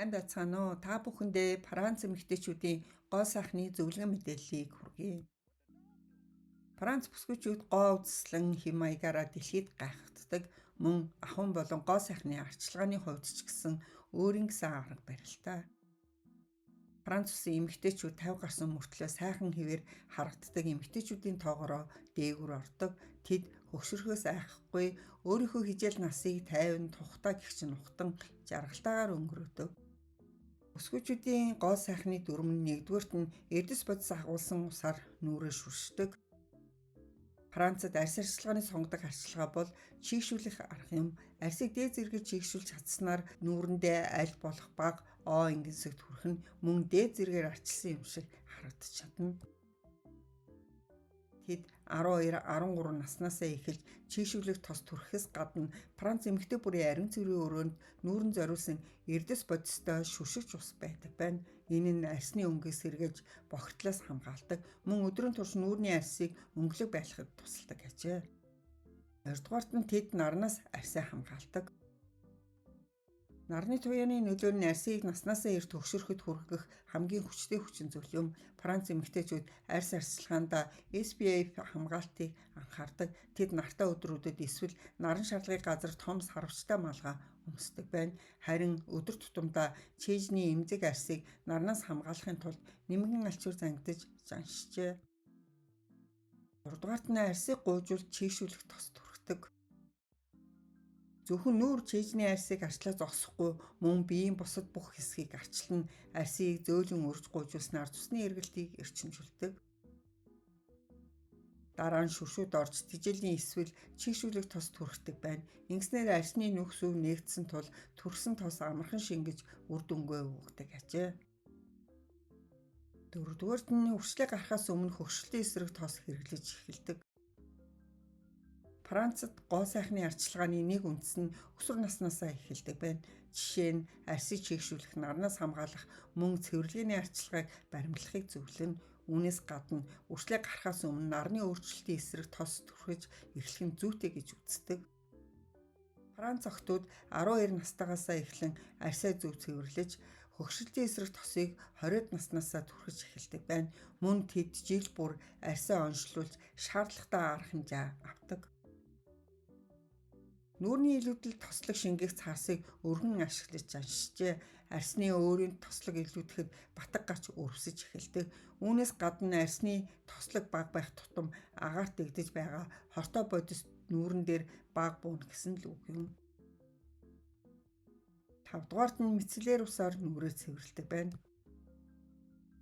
Сайн байцгаана уу? Та бүхэндээ Франц эмэгтэйчүүдийн гоо сайхны зөвлөгөө мэдээллийг хүргэе. Франц бүсгүйчүүд гоо үзэсгэлэн хэм маягаараа дэлхийд гайхагддаг. Мөн ахуйн болон гоо сайхны арчилгааны хувьд ч гэсэн өөрийн гэсэн арга барилтай. Франц улсын эмэгтэйчүүд 50 гарсан мөртлөө сайхан хэвээр харагддаг эмэгтэйчүүдийн тоогоороо дээгүр ордог. Тэд хөгшрөхөөс айхгүй өөрийнхөө хижээл насыг тайван тухтаа гихч нухтан жаргалтайгаар өнгөрөөдөг. Бүсгүйчүүдийн гоо сайхны дүрм нь нэгдүгээрт нь эрдэс бодис агуулсан усаар нүрээ шүршдэг. Францад арьс арчилгааны сонгодог арчилгаа бол чийгшүүлэх арга юм. Арьсыг дээд зэргээр чийгшүүлж чадсанаар нүүрэндээ аль болох бага оо ингэсэгт хүрэх нь мөн дээд зэргээр арчилсан юм шиг харагдаж чадна. Тэд 12-13 наснаасаа эхэлж чийгшүүлэх тос түрэхээс гадна Франц эмэгтэй бүрийн ариун цэврийн өрөөнд нүүрэн зориулсан эрдэс бодистой шүшигч ус байдаг байна. Энэ нь арьсны өнгөөс сэргээж бохирдлоос хамгаалдаг. Мөн өдрийн турш нүүрний арьсыг өнгөлөг байлгахад тусалдаг ажээ. Хоёрдугаарт нь тэд нарнаас арьсаа хамгаалдаг. Нарны туяаны нөлөө нь арьсыг наснаасаа эрт төгшөрөхөд хүргэх хамгийн хүчтэй хүчин зүйл юм. Франц эмэгтэйчүүд арьс арчилгаанд SPF хамгаалтыг анхаардаг. Тэд нартай өдрүүдэд эсвэл наран шарлагын газар том сарвчтай малгай өмсдөг байна. Харин өдөр тутамдаа чэйжний эмзэг арьсыг нарнаас хамгаалахын тулд нэмгэн алчуур зангидаж жаншжээ. Гуравдугаарт нь арьсыг гуйжуулж чийгшүүлэх тос түрхдэг. Зөвхөн нүүр чэйжний арьсыг арчлаа зогсохгүй мөн биеийн бусад бүх хэсгийг арчилна. Арьсыг зөөлөн өрж гуйжуулснаар цусны эргэлтийг эрчимжүүлдэг. Дараа нь шүршүүд орж тижээлийн эсвэл чийгшүүлэх тос түрхдэг байна. Ингэснээр арьсны нүх сүв нээгдсэн тул түрхсэн тос амархан шингэж үр дүнгээ өгдөг ажээ. Дөрөвдүгээрт нь үрчлээ гарахаас өмнө хөгшрөлтийн эсрэг тос хэрэглэж эхэлдэг. Францад гоо сайхны арчилгааны нэг үндэс нь өсвөр наснаасаа эхэлдэг байна. Жишээ нь арьсыг чийгшүүлэх, нарнаас хамгаалах, мөн цэвэрлэгээний арчилгааг баримтлахыг зөвлөнө. Үүнээс гадна үрчлээ гарахаас өмнө нарны өөрчлөлтийн эсрэг тос түрхэж эхлэх нь зүйтэй гэж үздэг. Франц охтууд 12 настайгаасаа эхлэн арьсаа зөв цэвэрлэж хөгшрөлтийн эсрэг тосыг 20-д наснаасаа түрхэж эхэлдэг байна. Мөн тэд жил бүр арьсаа оншилуулж шаардлагатай арга хэмжээ авдаг. Нүүрний илүүдэл тослог шингээх цаасыг өргөн ашиглаж жаншжээ. Арьсны өөрийн тослог илүүдэхэд батг гарч өрөвсөж эхэлдэг. Үүнээс гадна арьсны тослог бага байх тутам агаарт дэгдэж байгаа хортой бодис нүүрэн дээр бага бууна гэсэн л үг юм. 5-дугаарт нь мицеллер усаар нүрээ цэвэрлэдэг байна.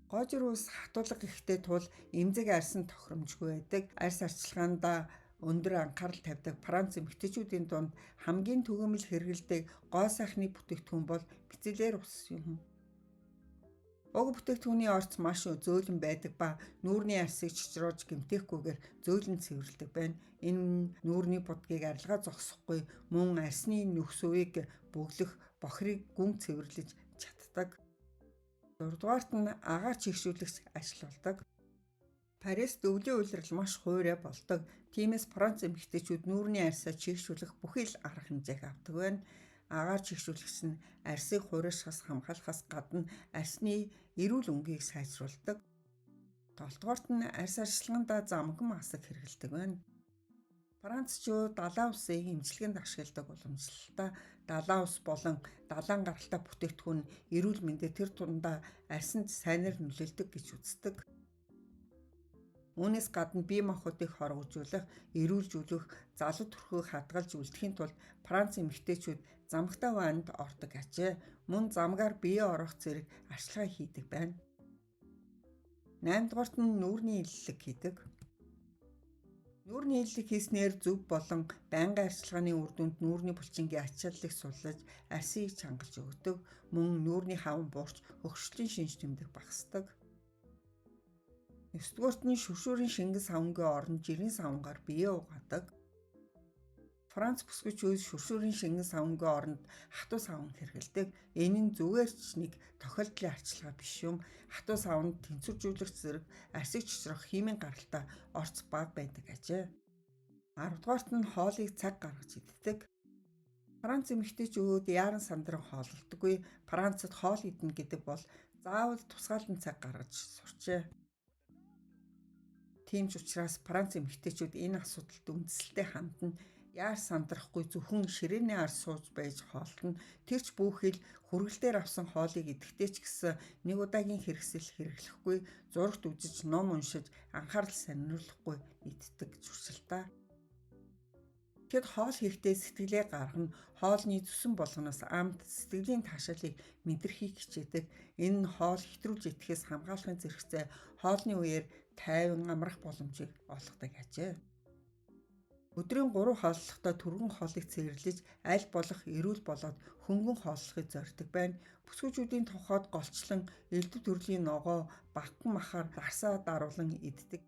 Гоожир ус хатуулга ихтэй тул эмзэг арьс нь тохиромжгүй байдаг. Арьс арчилгаанд өндөр анхаарал тавьдаг Франц эмэгтэйчүүдийн дунд хамгийн түгээмэл хэрэглэдэг гоо сайхны бүтээгдэхүүн бол мицеллер ус юм. Уг бүтээгдэхүүний орц маш зөөлөн байдаг ба нүүрний арьсыг чичруулж гэмтээхгүйгээр зөөлөн цэвэрлэдэг байна. Энэ нь нүүрний будгийг арилгаа зогсохгүй мөн арьсны нүх сүвийг бөглөх бохирыг гүн цэвэрлэж чаддаг. 6-дугаарт нь агаар чийгшүүлэгч ажилладаг. Парист өвлийн улирал маш хуурай болдог. Тиймээс Франц эмэгтэйчүүд нүүрний арьсаа чийгшүүлэх бүхий л арга хэмжээг авдаг байна. Агаар чийгшүүлэгч нь арьсыг хуурайшаас хамгаалахаас гадна арьсны эрүүл өнгийг сайжруулдаг. 7-дугаарт нь арьс арчилгаанд замган масаг хэрэглэдэг байна. Францчууд далайн усыг эмчилгээнд ашигладаг уламжлалтай. Далайн ус болон далайн гаралтай бүтээгдэхүүн эрүүл мэндэд тэр тундаа арьсанд сайнаар нөлөөлдөг гэж үздэг. Үүнээс гадна бие махбодыг хоргожуулах, эрүүлжүүлэх, залуу төрхийг хадгалж үлдэхийн тулд Франц эмэгтэйчүүд замгтай ваннд ордог ажээ. Мөн замгаар бие орох зэрэг арчилгаа хийдэг байна. 8-дугаарт нь нүүрний илэлэг хийдэг. Нүүрний илэлэг хийснээр зөв болон байнгын арчилгааны үр дүнд нүүрний булчингийн ачааллыг суллаж арьсыг чангалж өгдөг. Мөн нүүрний хаван буурч хөгшрөлийн шинж тэмдэг багасдаг. 9-дугаарт нь шүршүүрийн шингэн савнгийн оронд жирийн савнгаар бие угаадаг. Франц бүсгүйчүүд шүршүүрийн шингэн савнгийн оронд хатуу савн хэрэглэдэг. Энэ нь зүгээр ч нэг тохиолдлын арчилгаа биш юм. Хатуу савнд тэнцвэржүүлэгч зэрэг арьсыг чичрах химийн гаралтай орц бага байдаг ажээ. 10-дугаарт нь хоолыг цаг гаргаж иддэг. Франц эмэгтэйчүүд яаран сандран хооллолдоггүй. Францад хоол идэнэ гэдэг бол заавал тусгаалan цаг гаргаж сурчээ. Тийм ч учраас Франц эмэгтэйчүүд энэ асуудалд үндсэлтэй хандна. Яар сандрахгүй зөвхөн ширээний ар сууж байж хоолтно. Тэр ч бүхэл хүргэлтээр авсан хоолыг идэхдээ ч гэсэн нэг удаагийн хэрэгсэл хэрэглэхгүй, зурагт үзэж, ном уншиж, анхаарал сонирхолгүй иддэг зуршилтаа. Тэгэд хоол хийхдээ сэтгэлээ гаргана, хоолны зүсэн болгоноос амт сэтгэлийн таашаалыг мэдрэхийг хичээдэг. Энэ нь хоол хэтрүүлж идэхээс хамгаалахын зэрэгцээ хоолны үеэр тайван амрах боломжийг олгодог ажээ. Өдрийн 3 хооллохдоо түргэн хоолыг цэвэрлэж аль болох эрүүл болоод хөнгөн хооллохыг зорддог байна. Бүсгүйчүүдийн тухайд голчлон элдв төрлийн ногоо, багхан махаар дарсаа даруулан иддэг.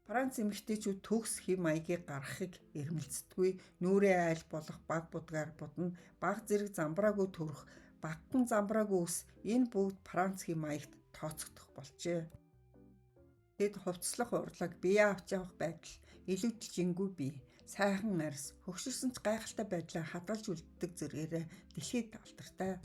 Франц эмэгтэйчүүд төгс хэв маягийг гаргахыг эрмэлздэггүй. Нүрээ аль болох баг будгаар будна, баг зэрэг замбраагүй төрөх, багхан замбраагүй ус энэ бүгд Франц хэв маягт тооцогдох болжээ. Тэд хувцаслах урлаг, бие авч явах байдал, илүүдэл жингүй бие, сайхан арьс, хөгшөрсөн ч гайхалтай байдлаар хадгалж үлддэг зэрэгээрээ дэлхийд алдартай.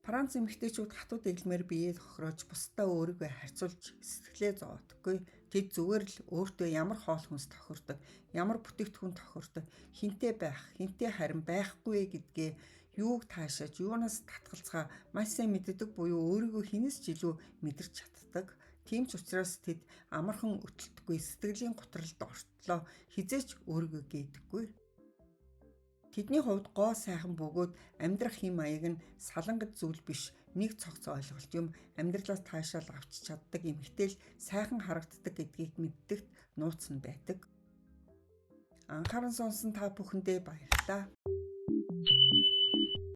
Франц эмэгтэйчүүд хатуу дэглэмээр биеэ хохироож бусдаа өөрийгөө харьцуулж сэтгэлээ зовоодоггүй. Тэд зүгээр л өөртөө ямар хоол хүнс тохирдог, ямар бүтээгдэхүүн тохирдог, хинтээ байх, хинтээ харин байхгүй гэдгээ юуг таашааж, юунаас татгалцгаа маш сайн мэддэг буюу өөрийгөө хинээс ч илүү мэдэрч чаддаг. Тийм ч учраас тэд амархан өтөлтгүй сэтгэлийн готролд ортлоо хизээч өөрийгөө гээдэггүй. Тэдний хувьд гоо сайхан бөгөөд амьдрах хэм маяг нь салангат зүйл биш, нэг цогц ойлголт юм. Амьдралаас таашаал авч чаддаг эмэгтэй л сайхан харагддаг гэдгийг мэддэгт нууц нь байдаг. Анхааран сонсон та бүхэндээ баярлалаа.